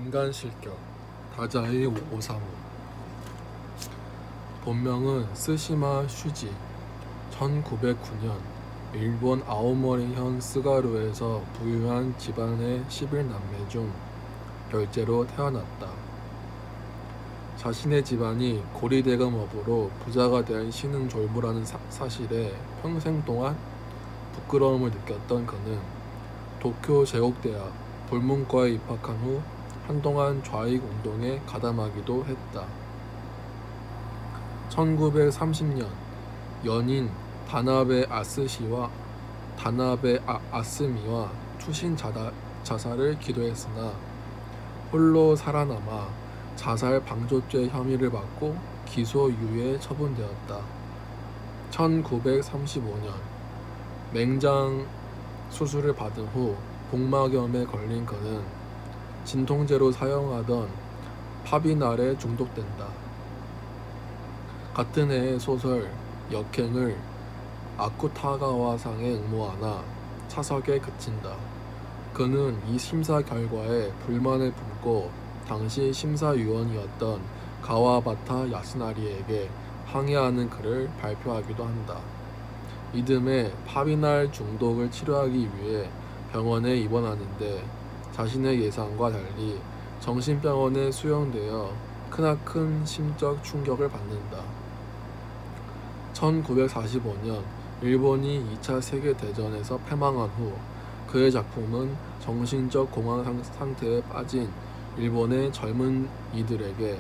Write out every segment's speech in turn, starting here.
인간실격 다자이 오사무. 본명은 스시마 슈지. 1909년 일본 아오모리현 스가루에서 부유한 집안의 11남매 중 열째로 태어났다. 자신의 집안이 고리대금업으로 부자가 된 신흥졸부라는 사실에 평생 동안 부끄러움을 느꼈던 그는 도쿄 제국대학 불문과에 입학한 후 한동안 좌익운동에 가담하기도 했다. 1930년 연인 다나베 아스미와 투신 자살을 기도했으나 홀로 살아남아 자살 방조죄 혐의를 받고 기소유예에 처분되었다. 1935년 맹장 수술을 받은 후 복막염에 걸린 그는 진통제로 사용하던 파비날에 중독된다. 같은 해의 소설 역행을 아쿠타가와상에 응모하나 차석에 그친다. 그는 이 심사 결과에 불만을 품고 당시 심사위원이었던 가와바타 야스나리에게 항의하는 글을 발표하기도 한다. 이듬해 파비날 중독을 치료하기 위해 병원에 입원하는데 자신의 예상과 달리 정신병원에 수용되어 크나큰 심적 충격을 받는다. 1945년 일본이 2차 세계대전에서 패망한 후 그의 작품은 정신적 공황 상태에 빠진 일본의 젊은 이들에게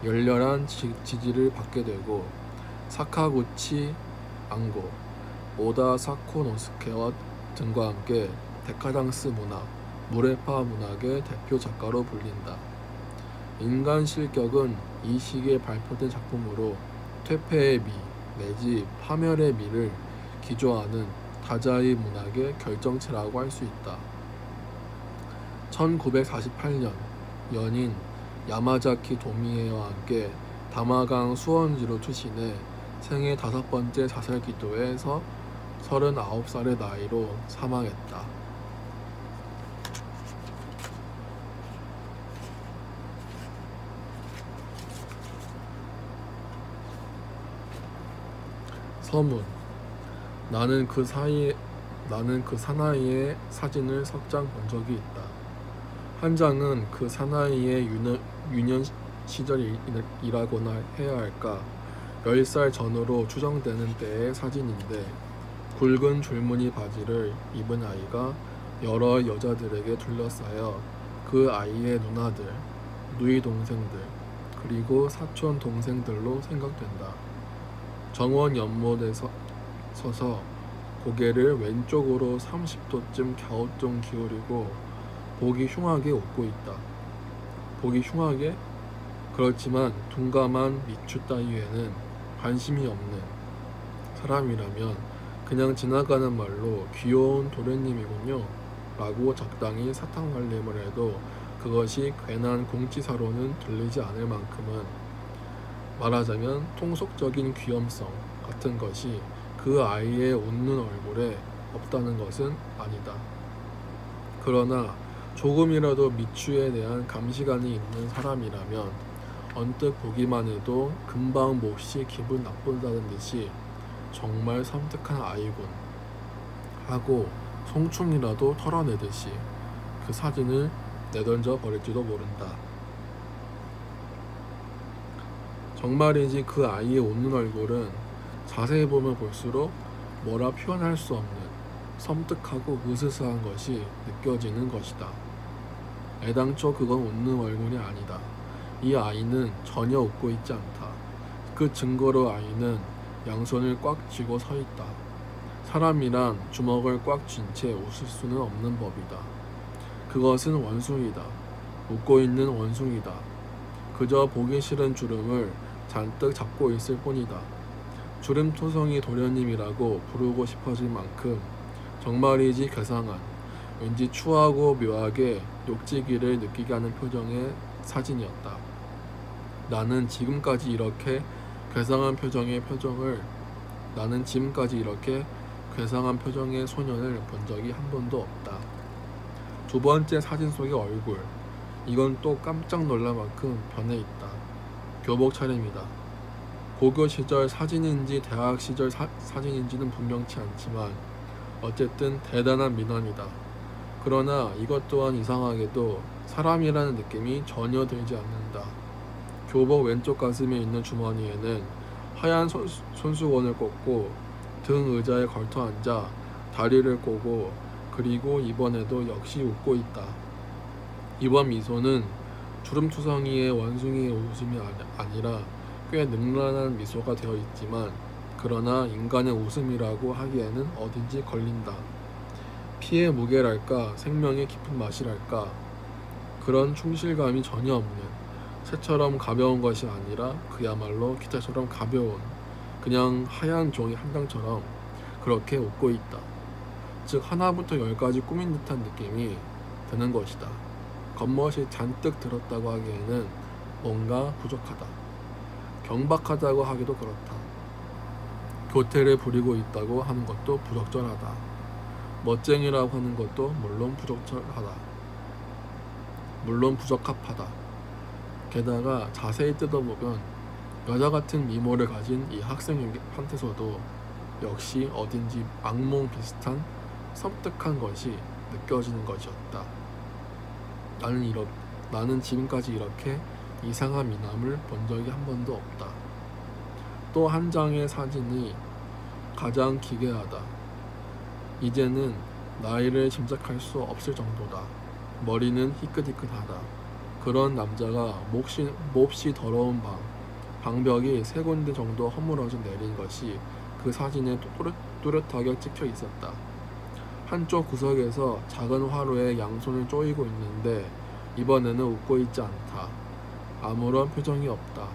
열렬한 지지를 받게 되고 사카구치 안고, 오다 사코노스케와 등과 함께 데카당스 문학, 무레파 문학의 대표 작가로 불린다. 인간실격은 이 시기에 발표된 작품으로 퇴폐의 미 내지 파멸의 미를 기조하는 다자이 문학의 결정체라고 할 수 있다. 1948년 연인 야마자키 도미에와 함께 다마강 수원지로 투신해 생애 5번째 자살기도에서 39살의 나이로 사망했다. 서문. 나는 그 사나이의 사진을 석 장 본 적이 있다. 한 장은 그 사나이의 유년 시절이라고나 해야 할까 10살 전으로 추정되는 때의 사진인데 굵은 줄무늬 바지를 입은 아이가 여러 여자들에게 둘러싸여 그 아이의 누나들, 누이 동생들, 그리고 사촌 동생들로 생각된다. 정원 연못에 서서 고개를 왼쪽으로 30도쯤 갸우뚱 기울이고 보기 흉하게 웃고 있다. 보기 흉하게? 그렇지만 둔감한 미추 따위에는 관심이 없는 사람이라면 그냥 지나가는 말로 귀여운 도련님이군요 라고 적당히 사탕말림을 해도 그것이 괜한 공치사로는 들리지 않을 만큼은 말하자면 통속적인 귀염성 같은 것이 그 아이의 웃는 얼굴에 없다는 것은 아니다. 그러나 조금이라도 미추에 대한 감시관이 있는 사람이라면 언뜻 보기만 해도 금방 몹시 기분 나쁜다는 듯이 정말 섬뜩한 아이군 하고 송충이라도 털어내듯이 그 사진을 내던져 버릴지도 모른다. 정말이지 그 아이의 웃는 얼굴은 자세히 보면 볼수록 뭐라 표현할 수 없는 섬뜩하고 으스스한 것이 느껴지는 것이다. 애당초 그건 웃는 얼굴이 아니다. 이 아이는 전혀 웃고 있지 않다. 그 증거로 아이는 양손을 꽉 쥐고 서 있다. 사람이란 주먹을 꽉 쥔 채 웃을 수는 없는 법이다. 그것은 원숭이다. 웃고 있는 원숭이다. 그저 보기 싫은 주름을 잔뜩 잡고 있을 뿐이다. 주름토성이 도련님이라고 부르고 싶어질 만큼 정말이지 괴상한, 왠지 추하고 묘하게 욕지기를 느끼게 하는 표정의 사진이었다. 나는 지금까지 이렇게 괴상한 표정의 소년을 본 적이 한 번도 없다. 두 번째 사진 속의 얼굴, 이건 또 깜짝 놀랄 만큼 변해 있다. 교복 차림이다. 고교 시절 사진인지 대학 시절 사진인지는 분명치 않지만 어쨌든 대단한 미남이다. 그러나 이것 또한 이상하게도 사람이라는 느낌이 전혀 들지 않는다. 교복 왼쪽 가슴에 있는 주머니에는 하얀 손수건을 꽂고 등 의자에 걸터 앉아 다리를 꼬고 그리고 이번에도 역시 웃고 있다. 이번 미소는 주름투성이의 원숭이의 웃음이 아니라 꽤 능란한 미소가 되어 있지만 그러나 인간의 웃음이라고 하기에는 어딘지 걸린다. 피의 무게랄까 생명의 깊은 맛이랄까 그런 충실감이 전혀 없는 새처럼 가벼운 것이 아니라 그야말로 기차처럼 가벼운 그냥 하얀 종이 한 장처럼 그렇게 웃고 있다. 즉 하나부터 열까지 꾸민 듯한 느낌이 드는 것이다. 겉멋이 잔뜩 들었다고 하기에는 뭔가 부족하다. 경박하다고 하기도 그렇다. 교태를 부리고 있다고 하는 것도 부적절하다. 멋쟁이라고 하는 것도 물론 부적합하다. 게다가 자세히 뜯어보면 여자 같은 미모를 가진 이 학생한테서도 역시 어딘지 악몽 비슷한 섬뜩한 것이 느껴지는 것이었다. 나는 지금까지 이렇게 이상한 미남을 본 적이 한 번도 없다. 또 한 장의 사진이 가장 기괴하다. 이제는 나이를 짐작할 수 없을 정도다. 머리는 희끗희끗하다. 그런 남자가 몹시 더러운 방벽이 3군데 정도 허물어져 내린 것이 그 사진에 또렷하게 찍혀 있었다. 한쪽 구석에서 작은 화로에 양손을 조이고 있는데 이번에는 웃고 있지 않다. 아무런 표정이 없다.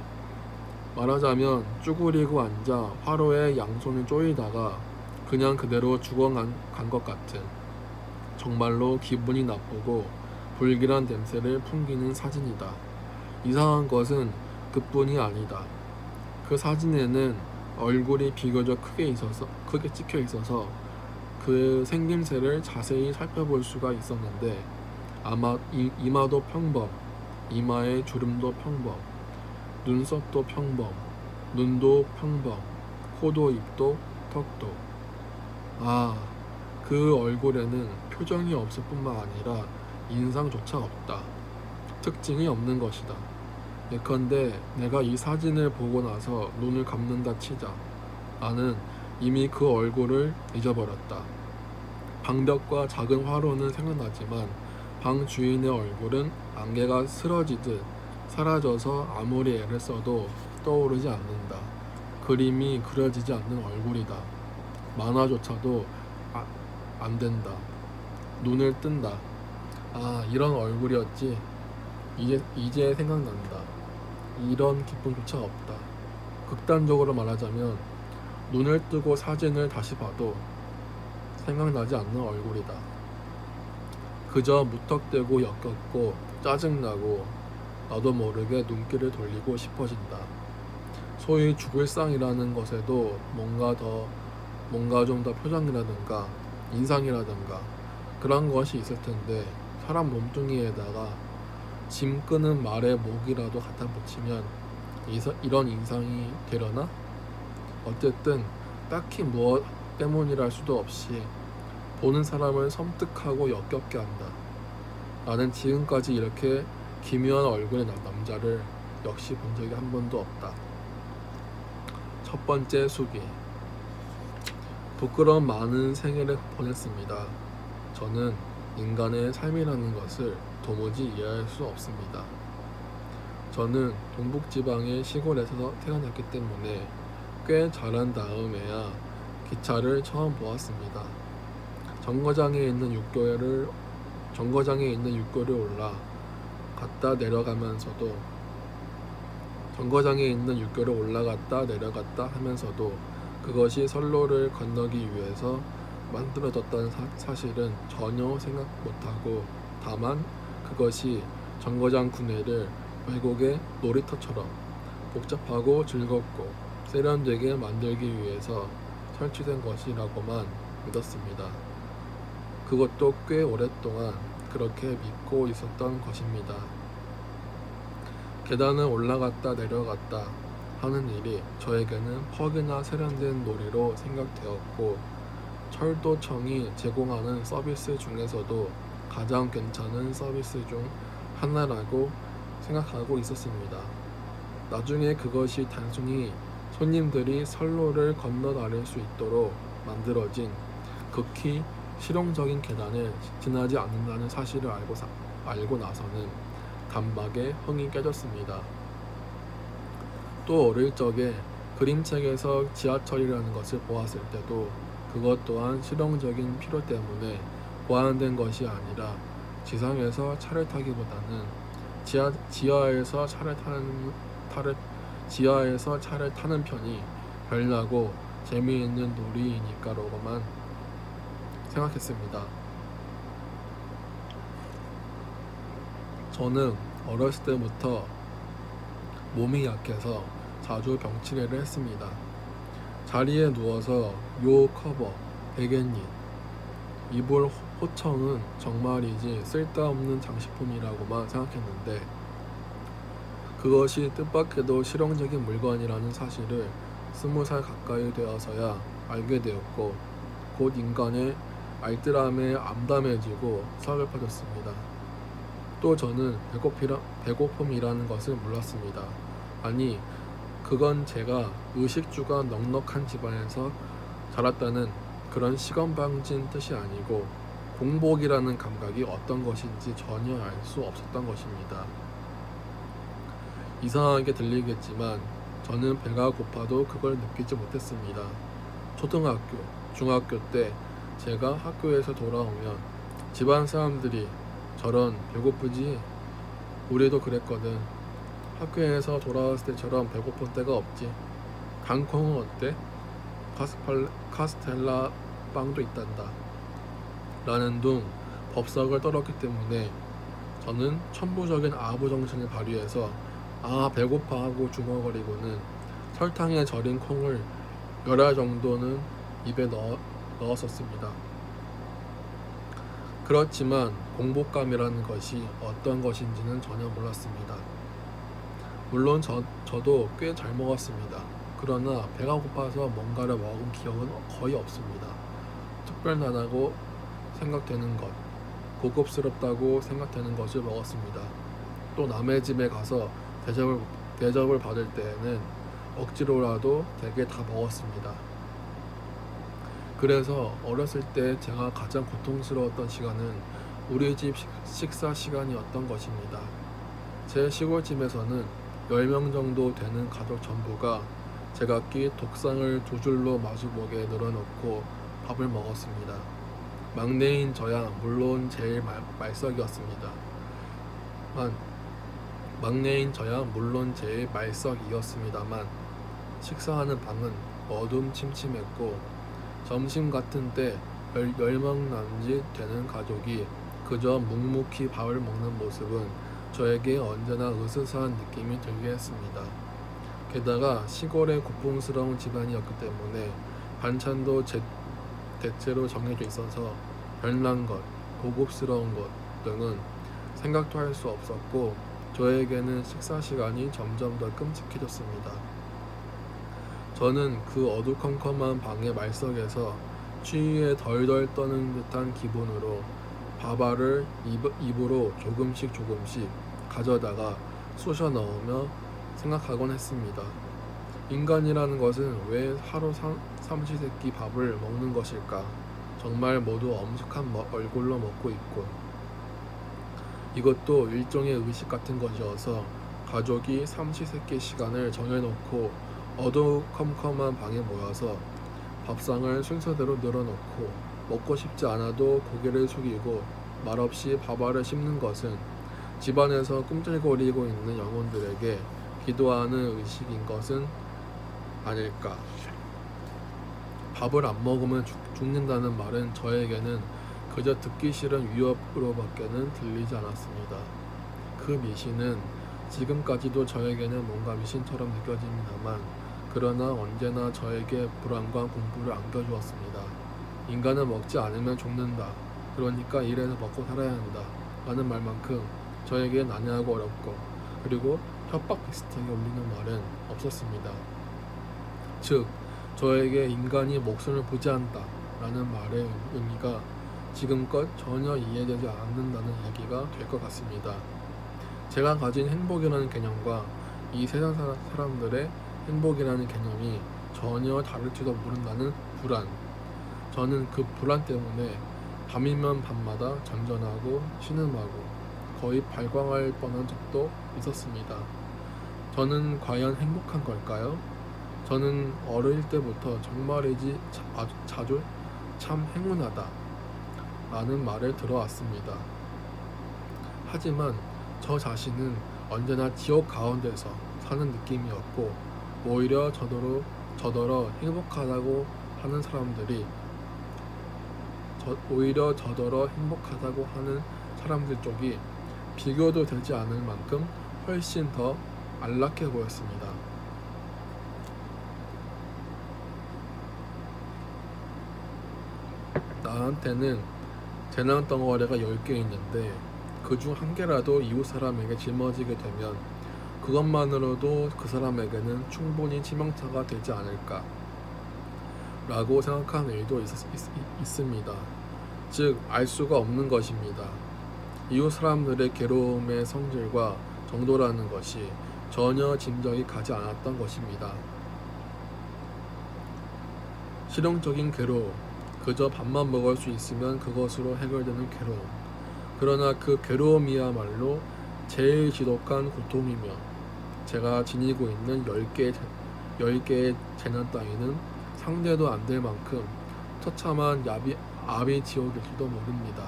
말하자면 쭈그리고 앉아 화로에 양손을 조이다가 그냥 그대로 죽어간 것 같은 정말로 기분이 나쁘고 불길한 냄새를 풍기는 사진이다. 이상한 것은 그뿐이 아니다. 그 사진에는 얼굴이 비교적 크게 찍혀 있어서 그 생김새를 자세히 살펴볼 수가 있었는데 아마 이마도 평범, 이마의 주름도 평범, 눈썹도 평범, 눈도 평범, 코도 입도 턱도 그 얼굴에는 표정이 없을 뿐만 아니라 인상조차 없다. 특징이 없는 것이다. 예컨대 내가 이 사진을 보고 나서 눈을 감는다 치자. 나는 이미 그 얼굴을 잊어버렸다. 방벽과 작은 화로는 생각나지만 방 주인의 얼굴은 안개가 쓰러지듯 사라져서 아무리 애를 써도 떠오르지 않는다. 그림이 그려지지 않는 얼굴이다. 만화조차도 안 된다. 눈을 뜬다. 이런 얼굴이었지. 이제 생각난다. 이런 기쁨조차 없다. 극단적으로 말하자면 눈을 뜨고 사진을 다시 봐도 생각나지 않는 얼굴이다. 그저 무턱대고 역겹고 짜증나고 나도 모르게 눈길을 돌리고 싶어진다. 소위 죽을 상이라는 것에도 뭔가 좀 더 표정이라든가 인상이라든가 그런 것이 있을 텐데 사람 몸뚱이에다가 짐 끄는 말의 목이라도 갖다 붙이면 이런 인상이 되려나? 어쨌든 딱히 무엇 때문이랄 수도 없이 보는 사람을 섬뜩하고 역겹게 한다. 나는 지금까지 이렇게 기묘한 얼굴의 남자를 역시 본 적이 한 번도 없다. 첫 번째 수기. 부끄러운 많은 생애를 보냈습니다. 저는 인간의 삶이라는 것을 도무지 이해할 수 없습니다. 저는 동북지방의 시골에서 태어났기 때문에 꽤 자란 다음에야 기차를 처음 보았습니다. 정거장에 있는 육교를 올라 갔다 내려가면서도 올라갔다 내려갔다 하면서도 그것이 선로를 건너기 위해서 만들어졌다는 사실은 전혀 생각 못하고 다만 그것이 정거장 구내를 외국의 놀이터처럼 복잡하고 즐겁고 세련되게 만들기 위해서 설치된 것이라고만 믿었습니다. 그것도 꽤 오랫동안 그렇게 믿고 있었던 것입니다. 계단을 올라갔다 내려갔다 하는 일이 저에게는 퍽이나 세련된 놀이로 생각되었고, 철도청이 제공하는 서비스 중에서도 가장 괜찮은 서비스 중 하나라고 생각하고 있었습니다. 나중에 그것이 단순히 손님들이 선로를 건너다닐 수 있도록 만들어진 극히 실용적인 계단을 지나지 않는다는 사실을 알고 나서는 단박에 흥이 깨졌습니다. 또 어릴 적에 그림책에서 지하철이라는 것을 보았을 때도 그것 또한 실용적인 필요 때문에 고안된 것이 아니라 지상에서 차를 타기보다는 지하에서 차를 타는 편이 별나고 재미있는 놀이니까라고만 생각했습니다. 저는 어렸을 때부터 몸이 약해서 자주 병치레를 했습니다. 자리에 누워서 요 커버, 베갯잎, 이불 호청은 정말이지 쓸데없는 장식품이라고만 생각했는데, 그것이 뜻밖에도 실용적인 물건이라는 사실을 20살 가까이 되어서야 알게 되었고, 곧 인간의 알뜰함에 암담해지고 서글퍼졌습니다. 또 저는 배고픔이라는 것을 몰랐습니다. 아니, 그건 제가 의식주가 넉넉한 집안에서 자랐다는 그런 시건방진 뜻이 아니고, 공복이라는 감각이 어떤 것인지 전혀 알 수 없었던 것입니다. 이상하게 들리겠지만 저는 배가 고파도 그걸 느끼지 못했습니다. 초등학교, 중학교 때 제가 학교에서 돌아오면 집안 사람들이 저런 배고프지? 우리도 그랬거든. 학교에서 돌아왔을 때처럼 배고픈 때가 없지. 강콩은 어때? 카스텔라 빵도 있단다. 라는 둥 법석을 떨었기 때문에 저는 천부적인 아부 정신을 발휘해서 배고파 하고 중얼거리고는 설탕에 절인 콩을 10알 정도는 입에 넣었었습니다. 그렇지만 공복감이라는 것이 어떤 것인지는 전혀 몰랐습니다. 물론 저도 꽤 잘 먹었습니다. 그러나 배가 고파서 뭔가를 먹은 기억은 거의 없습니다. 특별하다고 생각되는 것, 고급스럽다고 생각되는 것을 먹었습니다. 또 남의 집에 가서 대접을 받을 때에는 억지로라도 되게 다 먹었습니다. 그래서 어렸을 때 제가 가장 고통스러웠던 시간은 우리 집 식사 시간이었던 것입니다. 제 시골집에서는 10명 정도 되는 가족 전부가 제각기 독상을 2줄로 마주보게 늘어놓고 밥을 먹었습니다. 막내인 저야 물론 제일 말석이었습니다. 말석이었습니다만 식사하는 방은 어둠침침했고, 점심 같은 때 10명 남짓 되는 가족이 그저 묵묵히 밥을 먹는 모습은 저에게 언제나 으스스한 느낌이 들게 했습니다. 게다가 시골의 고풍스러운 집안이었기 때문에 반찬도 대체로 정해져 있어서 별난 것, 고급스러운 것 등은 생각도 할 수 없었고, 저에게는 식사 시간이 점점 더 끔찍해졌습니다. 저는 그 어두컴컴한 방의 말석에서 추위에 덜덜 떠는 듯한 기분으로 밥알을 입으로 조금씩 가져다가 쑤셔 넣으며 생각하곤 했습니다. 인간이라는 것은 왜 하루 삼시세끼 밥을 먹는 것일까? 정말 모두 엄숙한 얼굴로 먹고 있고, 이것도 일종의 의식 같은 것이어서 가족이 삼시세끼 시간을 정해놓고 어두컴컴한 방에 모여서 밥상을 순서대로 늘어놓고 먹고 싶지 않아도 고개를 숙이고 말없이 밥알을 씹는 것은 집안에서 꿈틀거리고 있는 영혼들에게 기도하는 의식인 것은 아닐까. 밥을 안 먹으면 죽는다는 말은 저에게는 그저 듣기 싫은 위협으로밖에는 들리지 않았습니다. 그 미신은 지금까지도 저에게는 뭔가 미신처럼 느껴집니다만, 그러나 언제나 저에게 불안과 공포를 안겨주었습니다. 인간은 먹지 않으면 죽는다. 그러니까 일해서 먹고 살아야 한다 라는 말만큼 저에게 난해하고 어렵고, 그리고 협박 비슷하게 울리는 말은 없었습니다. 즉, 저에게 인간이 목숨을 부지한다 라는 말의 의미가 지금껏 전혀 이해되지 않는다는 이야기가 될 것 같습니다. 제가 가진 행복이라는 개념과 이 세상 사람들의 행복이라는 개념이 전혀 다를지도 모른다는 불안. 저는 그 불안 때문에 밤이면 밤마다 전전하고 신음하고 거의 발광할 뻔한 적도 있었습니다. 저는 과연 행복한 걸까요? 저는 어릴 때부터 정말이지 아주 자주 참 행운하다 라는 말을 들어왔습니다. 하지만 저 자신은 언제나 지옥 가운데서 사는 느낌이었고, 오히려 저더러 행복하다고 하는 사람들 쪽이 비교도 되지 않을 만큼 훨씬 더 안락해 보였습니다. 나한테는 재난 덩어리가 10개 있는데 그중 한 개라도 이웃 사람에게 짊어지게 되면 그것만으로도 그 사람에게는 충분히 치명타가 되지 않을까 라고 생각하는 일도 있습니다. 즉, 알 수가 없는 것입니다. 이웃 사람들의 괴로움의 성질과 정도라는 것이 전혀 짐작이 가지 않았던 것입니다. 실용적인 괴로움, 그저 밥만 먹을 수 있으면 그것으로 해결되는 괴로움. 그러나 그 괴로움이야말로 제일 지독한 고통이며, 제가 지니고 있는 10개의 재난 따위는 상대도 안 될 만큼 처참한 아비 지옥일지도 모릅니다.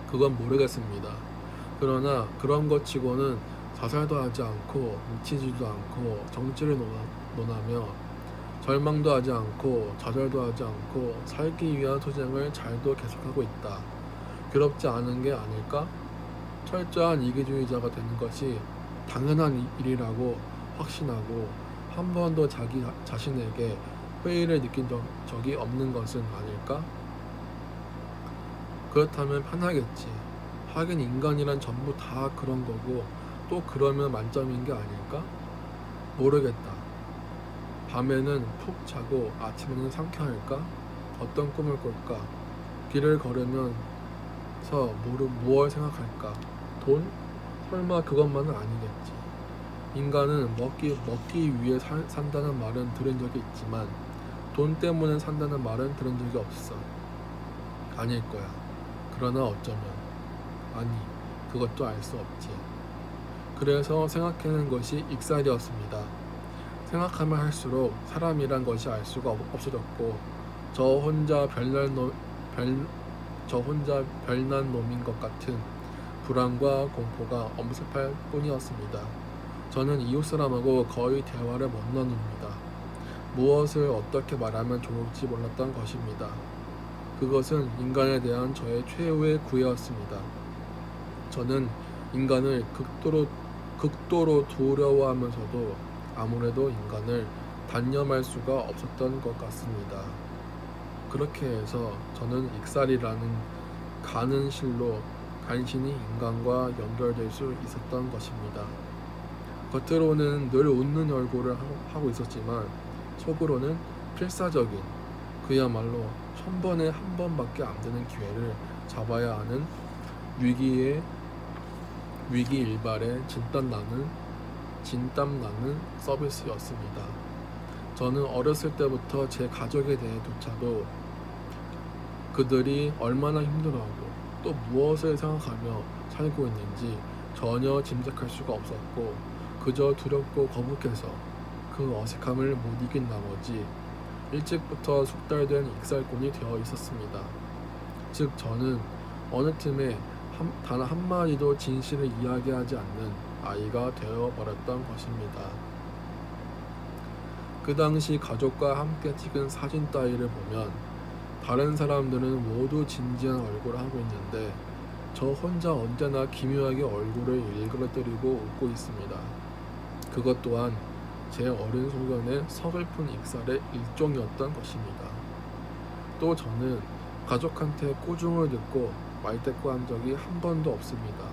그건 모르겠습니다. 그러나 그런 것 치고는 자살도 하지 않고 미치지도 않고 정치를 논하며 절망도 하지 않고 좌절도 하지 않고 살기 위한 투쟁을 잘도 계속하고 있다. 괴롭지 않은 게 아닐까? 철저한 이기주의자가 되는 것이 당연한 일이라고 확신하고 한 번도 자기 자신에게 회의를 느낀 적이 없는 것은 아닐까? 그렇다면 편하겠지. 하긴 인간이란 전부 다 그런 거고 또 그러면 만점인 게 아닐까? 모르겠다. 밤에는 푹 자고 아침에는 상쾌할까? 어떤 꿈을 꿀까? 길을 걸으면서 무엇을 생각할까? 돈? 설마 그것만은 아니겠지. 인간은 먹기 위해 산다는 말은 들은 적이 있지만 돈 때문에 산다는 말은 들은 적이 없어. 아닐 거야. 그러나 어쩌면 아니, 그것도 알 수 없지. 그래서 생각하는 것이 익살이었습니다. 생각하면 할수록 사람이란 것이 알 수가 없어졌고 저 혼자 별난 놈인 것 같은 불안과 공포가 엄습할 뿐이었습니다. 저는 이웃 사람하고 거의 대화를 못 나눕니다. 무엇을 어떻게 말하면 좋을지 몰랐던 것입니다. 그것은 인간에 대한 저의 최후의 구애였습니다. 저는 인간을 극도로 두려워하면서도 아무래도 인간을 단념할 수가 없었던 것 같습니다. 그렇게 해서 저는 익살이라는 가는 실로 간신히 인간과 연결될 수 있었던 것입니다. 겉으로는 늘 웃는 얼굴을 하고 있었지만 속으로는 필사적인, 그야말로 1000번에 한 번밖에 안 되는 기회를 잡아야 하는 위기일발의 진땀 나는 서비스였습니다. 저는 어렸을 때부터 제 가족에 대해조차도 그들이 얼마나 힘들어하고 또 무엇을 생각하며 살고 있는지 전혀 짐작할 수가 없었고 그저 두렵고 거북해서 그 어색함을 못 이긴 나머지 일찍부터 숙달된 익살꾼이 되어 있었습니다. 즉 저는 어느 틈에 단 한마디도 진실을 이야기하지 않는 아이가 되어버렸던 것입니다. 그 당시 가족과 함께 찍은 사진 따위를 보면 다른 사람들은 모두 진지한 얼굴을 하고 있는데 저 혼자 언제나 기묘하게 얼굴을 일그러뜨리고 웃고 있습니다. 그것 또한 제 어린 소년의 서글픈 익살의 일종이었던 것입니다. 또 저는 가족한테 꾸중을 듣고 말대꾸한 적이 한 번도 없습니다.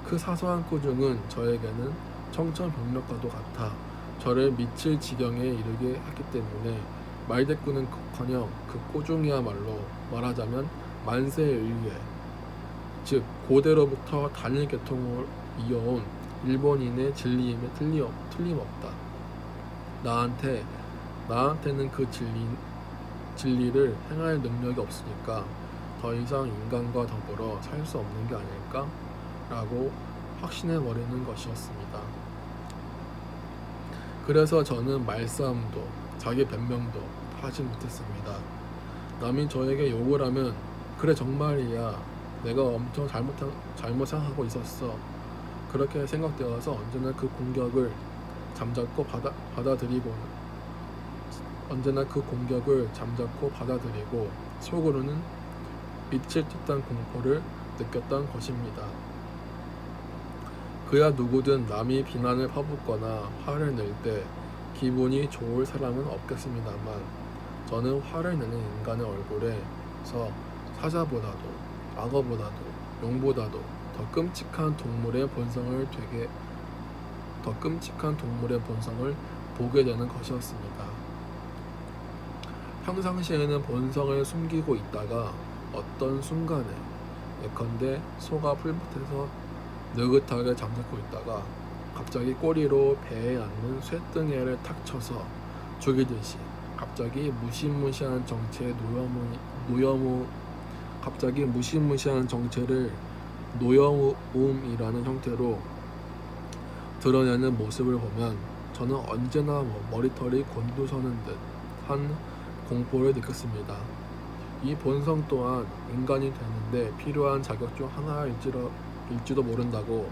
그 사소한 꾸중은 저에게는 청천벽력과도 같아 저를 미칠 지경에 이르게 했기 때문에 말대꾸는커녕 그 꾸중이야말로 말하자면 만세의 의뢰, 즉 고대로부터 단일 계통을 이어온 일본인의 진리임에 틀림없다. 나한테는 그 진리를 행할 능력이 없으니까 더 이상 인간과 더불어 살 수 없는 게 아닐까? 라고 확신해버리는 것이었습니다. 그래서 저는 말싸움도 자기 변명도 하지 못했습니다. 남이 저에게 욕을 하면 그래 정말이야 내가 엄청 잘못 생각하고 있었어 그렇게 생각되어서 언제나 그 공격을 잠자코 받아들이고 속으로는 미칠 듯한 공포를 느꼈던 것입니다. 그야 누구든 남이 비난을 퍼붓거나 화를 낼 때 기분이 좋을 사람은 없겠습니다만 저는 화를 내는 인간의 얼굴에서 사자보다도 악어보다도 용보다도 더 끔찍한 동물의 본성을 보게 되는 것이었습니다. 평상시에는 본성을 숨기고 있다가 어떤 순간에 예컨대 소가 풀밭에서 느긋하게 잠자코 있다가 갑자기 꼬리로 배에 앉는 쇠등에를 탁 쳐서 죽이듯이 갑자기 무시무시한 정체를 노여움이라는 형태로 드러내는 모습을 보면 저는 언제나 머리털이 곤두서는 듯한 공포를 느꼈습니다. 이 본성 또한 인간이 되는데 필요한 자격 중 하나일지도 모른다고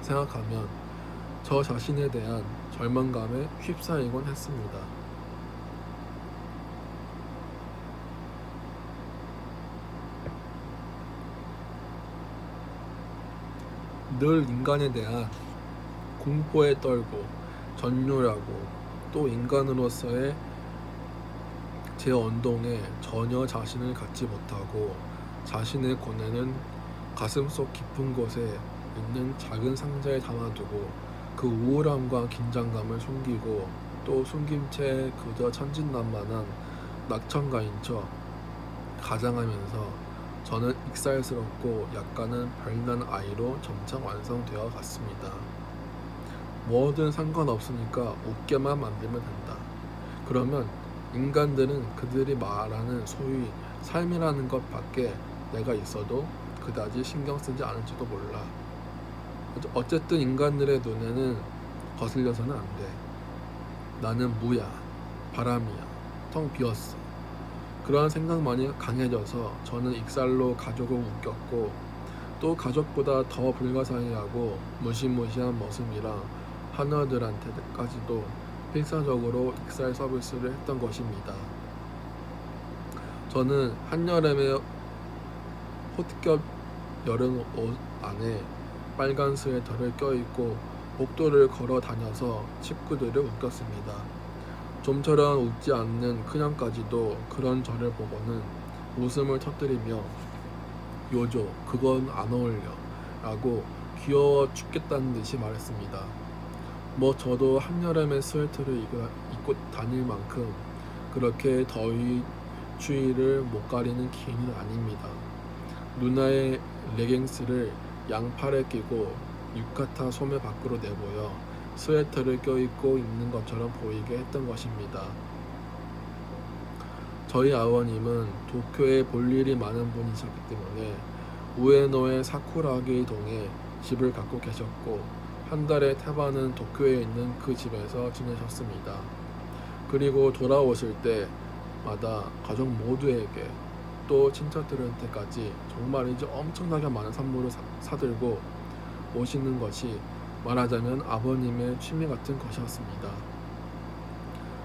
생각하면 저 자신에 대한 절망감에 휩싸이곤 했습니다. 늘 인간에 대한 공포에 떨고 전율하고 또 인간으로서의 제 언동에 전혀 자신을 갖지 못하고 자신의 고뇌는 가슴속 깊은 곳에 있는 작은 상자에 담아두고 그 우울함과 긴장감을 숨기고 또 숨긴 채 그저 천진난만한 낙천가인 척 가장하면서 저는 익살스럽고 약간은 별난 아이로 점차 완성되어 갔습니다. 뭐든 상관없으니까 웃게만 만들면 된다. 그러면 인간들은 그들이 말하는 소위 삶이라는 것 밖에 내가 있어도 그다지 신경 쓰지 않을지도 몰라. 어쨌든 인간들의 눈에는 거슬려서는 안 돼. 나는 무야, 바람이야, 텅 비었어. 그러한 생각만이 강해져서 저는 익살로 가족을 웃겼고 또 가족보다 더 불가사의하고 무시무시한 머슴이랑 하녀들한테까지도 필사적으로 익살 서비스를 했던 것입니다. 저는 한여름에 호트겹 여름 옷 안에 빨간 스웨터를 껴입고 복도를 걸어 다녀서 친구들을 웃겼습니다. 좀처럼 웃지 않는 그냥까지도 그런 저를 보고는 웃음을 터뜨리며 요조 그건 안 어울려 라고 귀여워 죽겠다는 듯이 말했습니다. 저도 한여름에 스웨터를 입고 다닐 만큼 그렇게 더위 추위를 못 가리는 기인은 아닙니다. 누나의 레깅스를 양팔에 끼고 유카타 소매 밖으로 내보여 스웨터를 껴입고 있는 것처럼 보이게 했던 것입니다. 저희 아버님은 도쿄에 볼 일이 많은 분이셨기 때문에 우에노의 사쿠라기 동에 집을 갖고 계셨고 한 달에 태반은 도쿄에 있는 그 집에서 지내셨습니다. 그리고 돌아오실 때마다 가족 모두에게 또 친척들한테까지 정말이지 엄청나게 많은 선물을 사들고 오시는 것이 말하자면 아버님의 취미 같은 것이었습니다.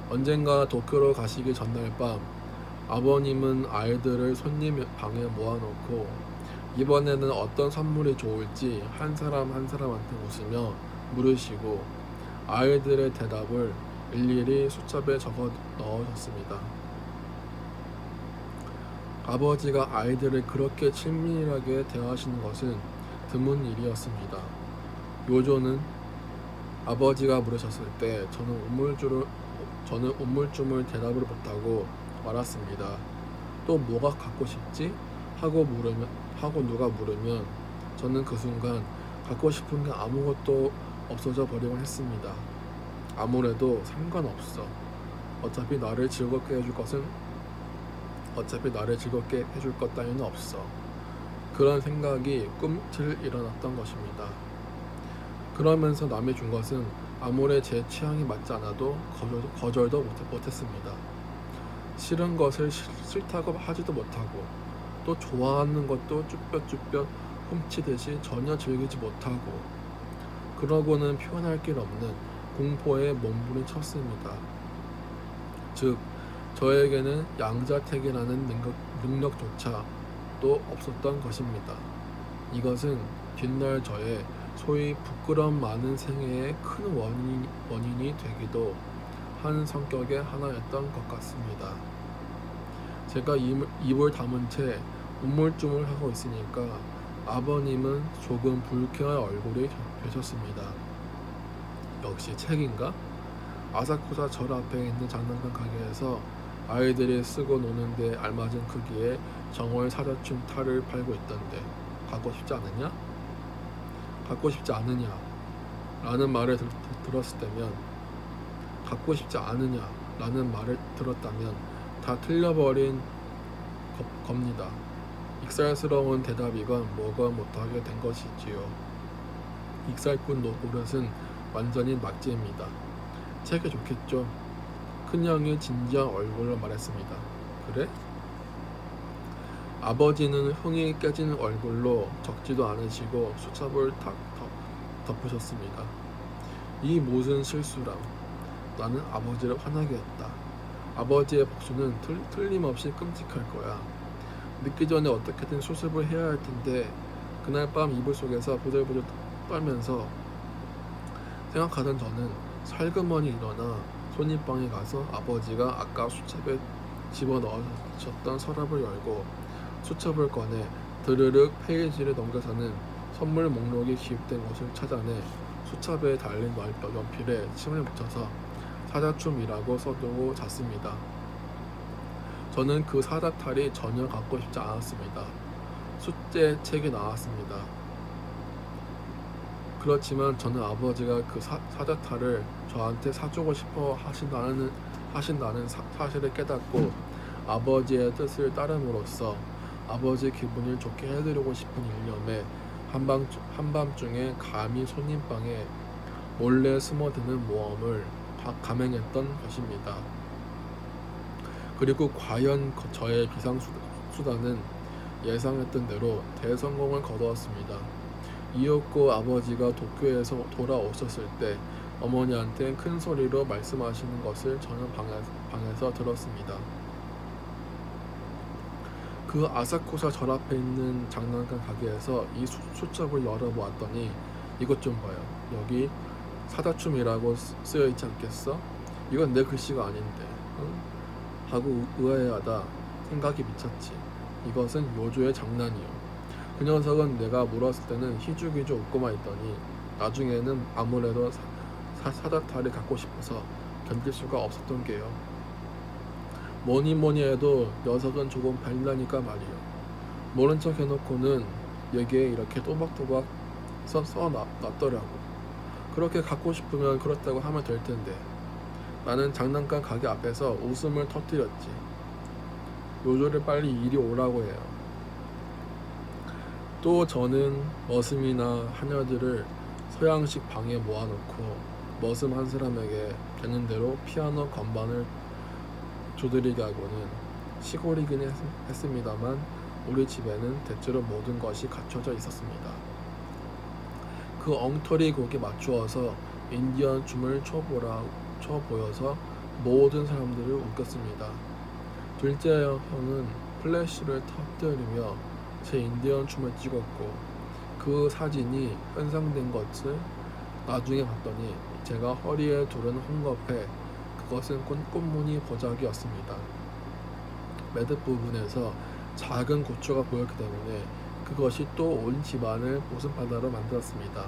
언젠가 도쿄로 가시기 전날 밤 아버님은 아이들을 손님 방에 모아놓고 이번에는 어떤 선물이 좋을지 한 사람 한 사람한테 웃으며 물으시고 아이들의 대답을 일일이 수첩에 적어 넣으셨습니다. 아버지가 아이들을 그렇게 친밀하게 대하시는 것은 드문 일이었습니다. 요조는 아버지가 물으셨을 때 저는 우물쭈물 대답을 못하고 말았습니다. 또 뭐가 갖고 싶지? 하고 누가 물으면 저는 그 순간 갖고 싶은 게 아무것도 없어져 버리곤 했습니다. 아무래도 상관없어. 어차피 나를 즐겁게 해줄 것 따위는 없어. 그런 생각이 꿈틀 일어났던 것입니다. 그러면서 남이 준 것은 아무리 제 취향이 맞지 않아도 거절도 못했습니다. 싫은 것을 싫다고 하지도 못하고 또 좋아하는 것도 쭈뼛쭈뼛 훔치듯이 전혀 즐기지 못하고 그러고는 표현할 길 없는 공포에 몸부림쳤습니다. 즉 저에게는 양자택일하는 능력조차 또 없었던 것입니다. 이것은 뒷날 저의 소위 부끄럼 많은 생애의 큰 원인이 되기도 한 성격의 하나였던 것 같습니다. 제가 입을 다문 채 우물쭈물하고 있으니까 아버님은 조금 불쾌한 얼굴이 되셨습니다. 역시 책인가? 아사쿠사 절 앞에 있는 장난감 가게에서 아이들이 쓰고 노는데 알맞은 크기의 정월 사자춤 탈을 팔고 있던데 갖고 싶지 않으냐? 갖고 싶지 않으냐? 라는 말을 들었을 때면 갖고 싶지 않으냐? 라는 말을 들었다면 다 틀려버린 겁니다. 익살스러운 대답이건 뭐건 못하게 된 것이지요. 익살꾼 노릇은 완전히 낙제입니다. 책이 좋겠죠? 큰형이 진지한 얼굴로 말했습니다. 그래? 아버지는 흥이 깨진 얼굴로 적지도 않으시고 수첩을 탁 덮으셨습니다. 이 무슨 실수람. 나는 아버지를 화나게 했다. 아버지의 복수는 틀림없이 끔찍할 거야. 늦기 전에 어떻게든 수습을 해야 할 텐데 그날 밤 이불 속에서 보들보들 떨면서 생각하던 저는 살그머니 일어나 손님방에 가서 아버지가 아까 수첩에 집어넣으셨던 서랍을 열고 수첩을 꺼내 드르륵 페이지를 넘겨서는 선물 목록이 기입된 것을 찾아내 수첩에 달린 연필에 침을 묻혀서 사자춤이라고 써두고 잤습니다. 저는 그 사자탈이 전혀 갖고 싶지 않았습니다. 숙제 책이 나왔습니다. 그렇지만 저는 아버지가 그 사자탈을 저한테 사주고 싶어 하신다는 사실을 깨닫고 아버지의 뜻을 따름으로써 아버지 기분을 좋게 해드리고 싶은 일념에 한밤중에 감히 손님방에 몰래 숨어드는 모험을 감행했던 것입니다. 그리고 과연 저의 비상수단은 예상했던 대로 대성공을 거두었습니다. 이윽고 아버지가 도쿄에서 돌아오셨을 때 어머니한테 큰 소리로 말씀하시는 것을 저는 방에서 들었습니다. 그 아사쿠사 절 앞에 있는 장난감 가게에서 이 수첩을 열어보았더니 이것 좀 봐요. 여기 사자춤이라고 쓰여있지 않겠어? 이건 내 글씨가 아닌데 응? 하고 의아해하다 생각이 미쳤지. 이것은 요조의 장난이요. 그 녀석은 내가 물었을 때는 희죽희죽 웃고만 있더니 나중에는 아무래도 사자탈을 갖고 싶어서 견딜 수가 없었던 게요. 뭐니 해도 녀석은 조금 발라니까 말이요. 모른 척 해놓고는 여기에 이렇게 또박또박 써놨더라고. 그렇게 갖고 싶으면 그렇다고 하면 될 텐데 나는 장난감 가게 앞에서 웃음을 터뜨렸지. 요조를 빨리 이리 오라고 해요. 또 저는 머슴이나 하녀들을 서양식 방에 모아놓고 머슴 한 사람에게 되는 대로 피아노 건반을 조드리게 하고는 시골이긴 했습니다만 우리 집에는 대체로 모든 것이 갖춰져 있었습니다. 그 엉터리 곡에 맞추어서 인디언 춤을 춰 보여서 모든 사람들을 웃겼습니다. 둘째 형은 플래시를 터뜨리며 제 인디언 춤을 찍었고 그 사진이 현상된 것을 나중에 봤더니 제가 허리에 두른 홍겁에 그것은 꽃무늬 보자기였습니다. 매듭 부분에서 작은 고초가 보였기 때문에 그것이 또 온 집안을 모순바다로 만들었습니다.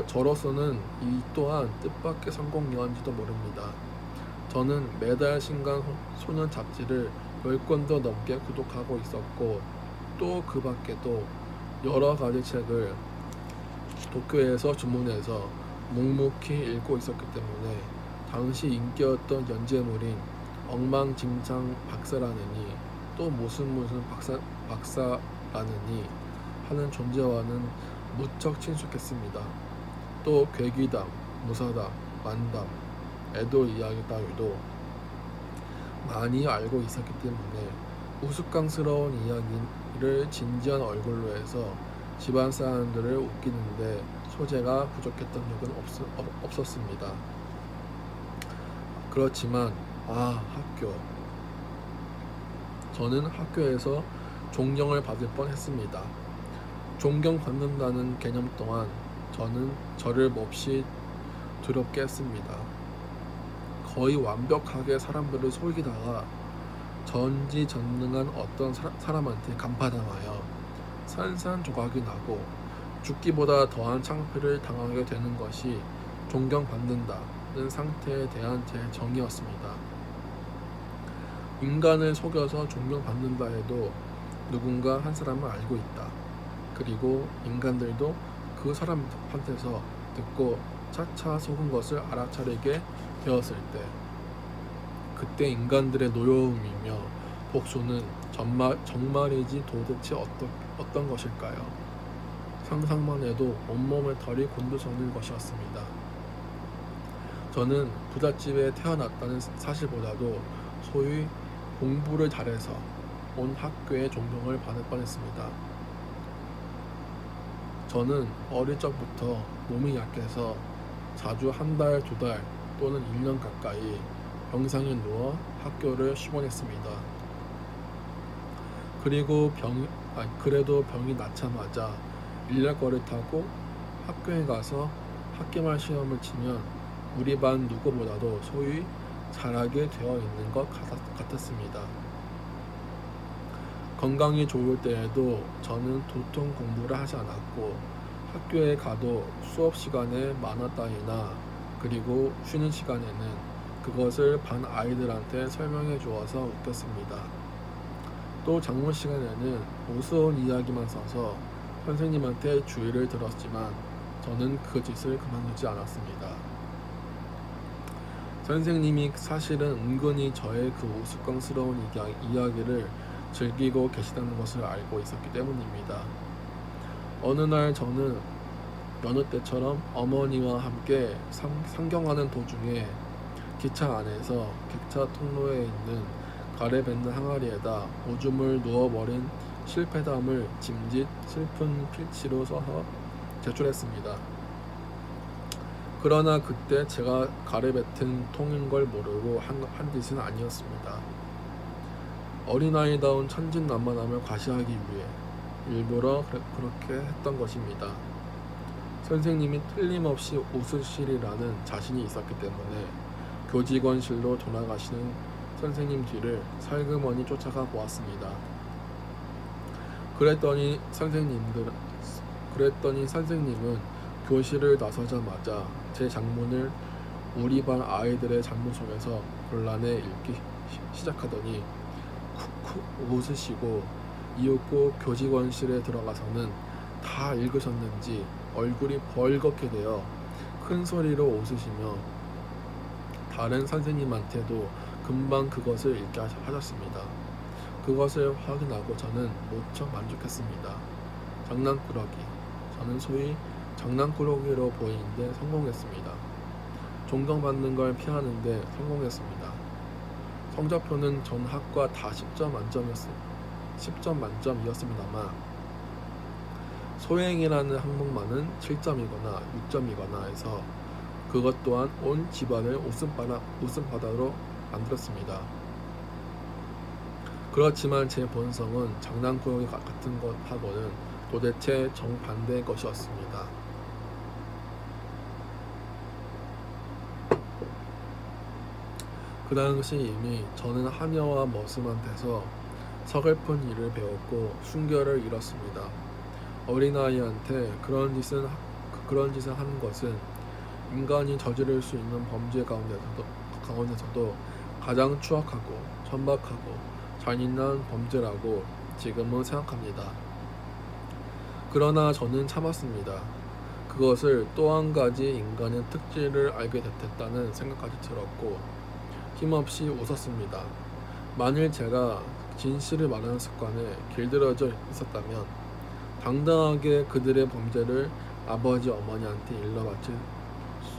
저로서는 이 또한 뜻밖의 성공이었는지도 모릅니다. 저는 매달 신간 소년 잡지를 10권도 넘게 구독하고 있었고, 또 그 밖에도 여러 가지 책을 도쿄에서 주문해서 묵묵히 읽고 있었기 때문에 당시 인기였던 연재물인 엉망진창 박사라느니 또 무슨 박사라느니 하는 존재와는 무척 친숙했습니다. 또 괴기담, 무사담, 만담, 애도 이야기 따위도 많이 알고 있었기 때문에 우스꽝스러운 이야기를 진지한 얼굴로 해서 집안 사람들을 웃기는데 소재가 부족했던 적은 없었습니다. 그렇지만 학교. 저는 학교에서 존경을 받을 뻔했습니다. 존경받는다는 개념 동안 저는 저를 몹시 두렵게 했습니다. 거의 완벽하게 사람들을 속이다가 전지전능한 어떤 사람한테 간파당하여 산산조각이 나고 죽기보다 더한 창피를 당하게 되는 것이 존경받는다는 상태에 대한 제 정의였습니다. 인간을 속여서 존경받는다 해도 누군가 한 사람을 알고 있다. 그리고 인간들도 그 사람한테서 듣고 차차 속은 것을 알아차리게 되었을 때, 그때 인간들의 노여움이며 복수는 정말이지 도대체 어떤 것일까요? 상상만 해도 온몸의 털이 곤두서는 것이었습니다. 저는 부잣집에 태어났다는 사실보다도 소위 공부를 잘해서 온 학교에 존경을 받을 뻔했습니다. 저는 어릴 적부터 몸이 약해서 자주 한 달, 2달 또는 1년 가까이 병상에 누워 학교를 쉬곤했습니다. 그래도 병이 낳자마자 일렬거를 타고 학교에 가서 학기말 시험을 치면 우리 반 누구보다도 소위 잘하게 되어 있는 것 같았습니다. 건강이 좋을 때에도 저는 도통 공부를 하지 않았고, 학교에 가도 수업 시간에 만화 따위나 그리고 쉬는 시간에는 그것을 반 아이들한테 설명해 주어서 웃겼습니다. 또 장문 시간에는 우스운 이야기만 써서 선생님한테 주의를 들었지만 저는 그 짓을 그만두지 않았습니다. 선생님이 사실은 은근히 저의 그 우스꽝스러운 이야기를 즐기고 계시다는 것을 알고 있었기 때문입니다. 어느 날 저는 여느 때처럼 어머니와 함께 상경하는 도중에 기차 안에서 객차 통로에 있는 가래뱉는 항아리에다 오줌을 누워버린 실패담을 짐짓 슬픈 필치로 써서 제출했습니다. 그러나 그때 제가 가래뱉은 통인 걸 모르고 한 짓은 아니었습니다. 어린아이다운 천진난만함을 과시하기 위해 일부러 그렇게 했던 것입니다. 선생님이 틀림없이 웃으시리라는 자신이 있었기 때문에 교직원실로 돌아가시는 선생님 뒤를 살그머니 쫓아가 보았습니다. 그랬더니 선생님은 교실을 나서자마자 제 장문을 우리 반 아이들의 장문 속에서 곤란해 읽기 시작하더니 쿡쿡 웃으시고 이윽고 교직원실에 들어가서는 다 읽으셨는지 얼굴이 벌겋게 되어 큰 소리로 웃으시며 다른 선생님한테도 금방 그것을 읽게 하셨습니다. 그것을 확인하고 저는 무척 만족했습니다. 장난꾸러기. 저는 소위 장난꾸러기로 보이는데 성공했습니다. 존경받는 걸 피하는데 성공했습니다. 성적표는 전 학과 다 10점 만점이었습니다만 소행이라는 항목만은 7점이거나 6점이거나 해서 그것 또한 온 집안을 웃음바다로 만들었습니다. 그렇지만 제 본성은 장난꾸러기 같은 것하고는 도대체 정반대의 것이었습니다. 그 당시 이미 저는 하녀와 머슴한테서 서글픈 일을 배웠고 순결을 잃었습니다. 어린아이한테 그런 짓을 하는 것은 인간이 저지를 수 있는 범죄 가운데서도 가장 추악하고 천박하고 잔인한 범죄라고 지금은 생각합니다. 그러나 저는 참았습니다. 그것을 또 한 가지 인간의 특질을 알게 됐다는 생각까지 들었고 힘없이 웃었습니다. 만일 제가 진실을 말하는 습관에 길들여져 있었다면 당당하게 그들의 범죄를 아버지 어머니한테 일러 바칠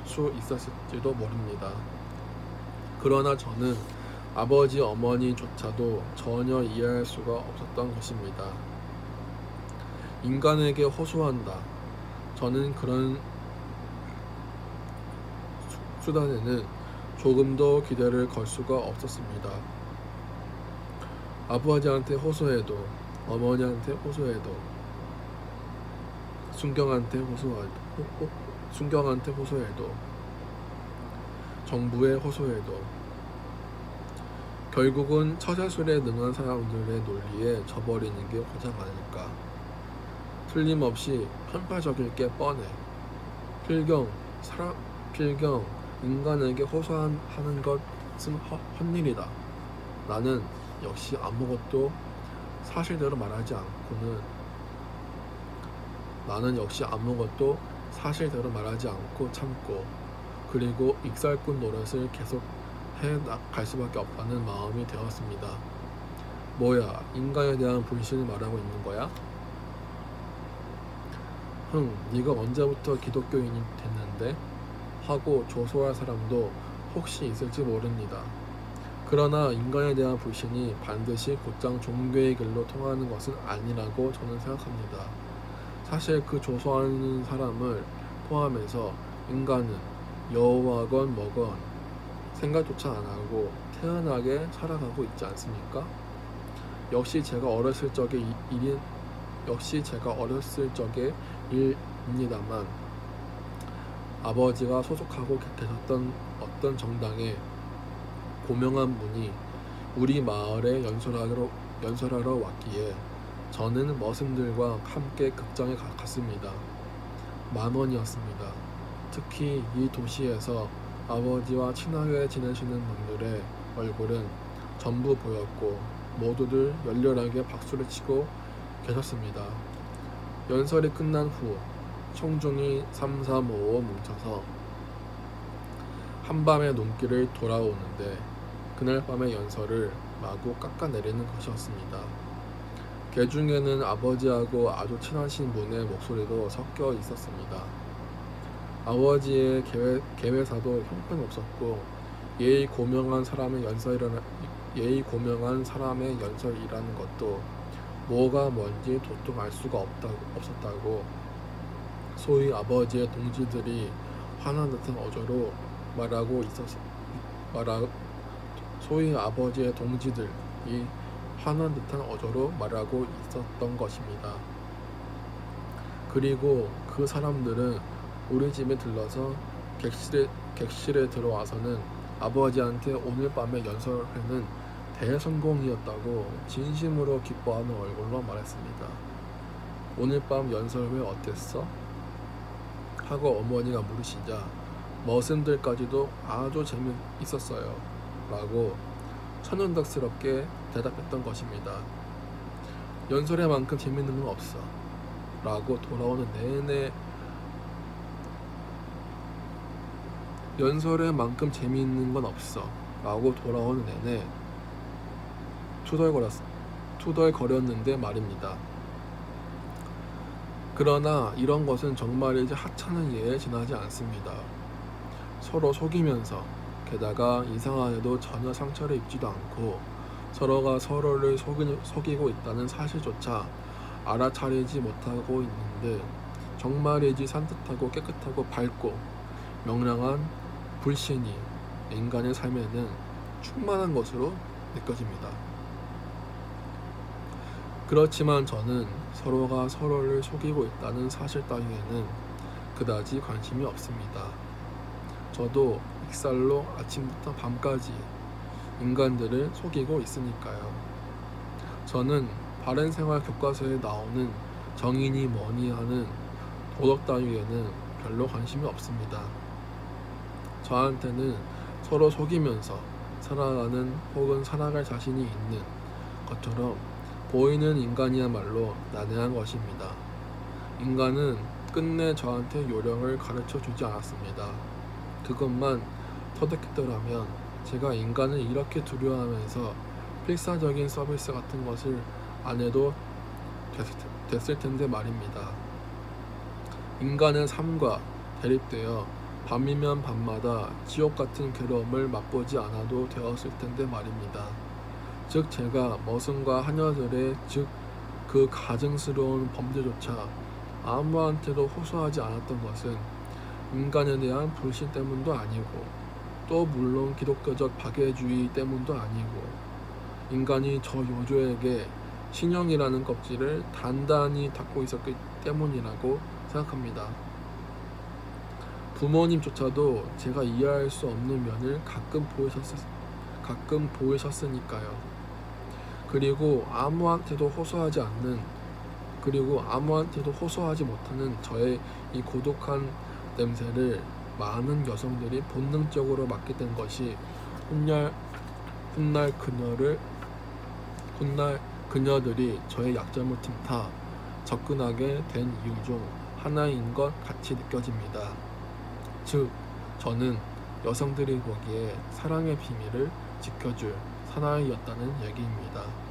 수 있었을지도 모릅니다. 그러나 저는 아버지 어머니조차도 전혀 이해할 수가 없었던 것입니다. 인간에게 호소한다. 저는 그런 수단에는 조금도 기대를 걸 수가 없었습니다. 아버지한테 호소해도, 어머니한테 호소해도, 순경한테 호소해도, 정부에 호소해도 결국은 처세술에 능한 사람들의 논리에 져버리는 게 가장 아닐까. 틀림없이 편파적일 게 뻔해. 필경 인간에게 호소하는 것은 헛일이다. 나는 역시 아무것도 사실대로 말하지 않고 참고 그리고 익살꾼 노릇을 계속 해갈 수밖에 없다는 마음이 되었습니다. 뭐야, 인간에 대한 불신을 말하고 있는 거야? 네가 언제부터 기독교인이 됐는데? 하고 조소할 사람도 혹시 있을지 모릅니다. 그러나 인간에 대한 불신이 반드시 곧장 종교의 길로 통하는 것은 아니라고 저는 생각합니다. 사실 그 조소하는 사람을 포함해서 인간은 여호와건 뭐건 생각조차 안 하고 태연하게 살아가고 있지 않습니까? 역시 제가 어렸을 적의 일입니다만 아버지가 소속하고 계셨던 어떤 정당의 고명한 분이 우리 마을에 연설하러 왔기에 저는 머슴들과 함께 극장에 갔습니다. 10,000원이었습니다. 특히 이 도시에서 아버지와 친하게 지내시는 분들의 얼굴은 전부 보였고 모두들 열렬하게 박수를 치고 계셨습니다. 연설이 끝난 후 청중이 3, 4, 5 뭉쳐서 한밤의 눈길을 돌아오는데 그날 밤의 연설을 마구 깎아내리는 것이었습니다. 그 중에는 아버지하고 아주 친하신 분의 목소리도 섞여 있었습니다. 아버지의 개회사도 형편없었고 예의 고명한 사람의 연설이라는 것도 뭐가 뭔지 도통 알 수가 없었다고 소위 아버지의 동지들이 화난 듯한 어조로 말하고 있었던 것입니다. 그리고 그 사람들은 우리 집에 들러서 객실에 들어와서는 아버지한테 오늘 밤의 연설회는 대성공이었다고 진심으로 기뻐하는 얼굴로 말했습니다. 오늘 밤 연설회 어땠어? 하고 어머니가 물으시자 머슴들까지도 아주 재미있었어요 라고 천연덕스럽게 대답했던 것입니다. 연설회만큼 재밌는 건 없어 라고 돌아오는 내내 투덜거렸는데 말입니다. 그러나 이런 것은 정말이지 하찮은 예에 지나지 않습니다. 서로 속이면서 게다가 이상하게도 전혀 상처를 입지도 않고 서로가 서로를 속이고 있다는 사실조차 알아차리지 못하고 있는데 정말이지 산뜻하고 깨끗하고 밝고 명랑한 불신이 인간의 삶에는 충만한 것으로 느껴집니다. 그렇지만 저는 서로가 서로를 속이고 있다는 사실 따위에는 그다지 관심이 없습니다. 저도 익살로 아침부터 밤까지 인간들을 속이고 있으니까요. 저는 바른 생활 교과서에 나오는 정인이 뭐니 하는 도덕 따위에는 별로 관심이 없습니다. 저한테는 서로 속이면서 살아가는 혹은 살아갈 자신이 있는 것처럼 보이는 인간이야말로 난해한 것입니다. 인간은 끝내 저한테 요령을 가르쳐 주지 않았습니다. 그것만 터득했더라면 제가 인간을 이렇게 두려워하면서 필사적인 서비스 같은 것을 안 해도 됐을 텐데 말입니다. 인간은 삶과 대립되어 밤이면 밤마다 지옥 같은 괴로움을 맛보지 않아도 되었을 텐데 말입니다. 즉 제가 머슴과 하녀들의 즉 그 가증스러운 범죄조차 아무한테도 호소하지 않았던 것은 인간에 대한 불신 때문도 아니고 또 물론 기독교적 박애주의 때문도 아니고 인간이 저 요조에게 신령이라는 껍질을 단단히 닫고 있었기 때문이라고 생각합니다. 부모님조차도 제가 이해할 수 없는 면을 가끔 보이셨으니까요. 그리고 아무한테도 호소하지 못하는 저의 이 고독한 냄새를 많은 여성들이 본능적으로 맡게 된 것이 훗날 그녀들이 저의 약점을 틈타 접근하게 된 이유 중 하나인 것 같이 느껴집니다. 즉, 저는 여성들이 보기에 사랑의 비밀을 지켜줄 사나이였다는 얘기입니다.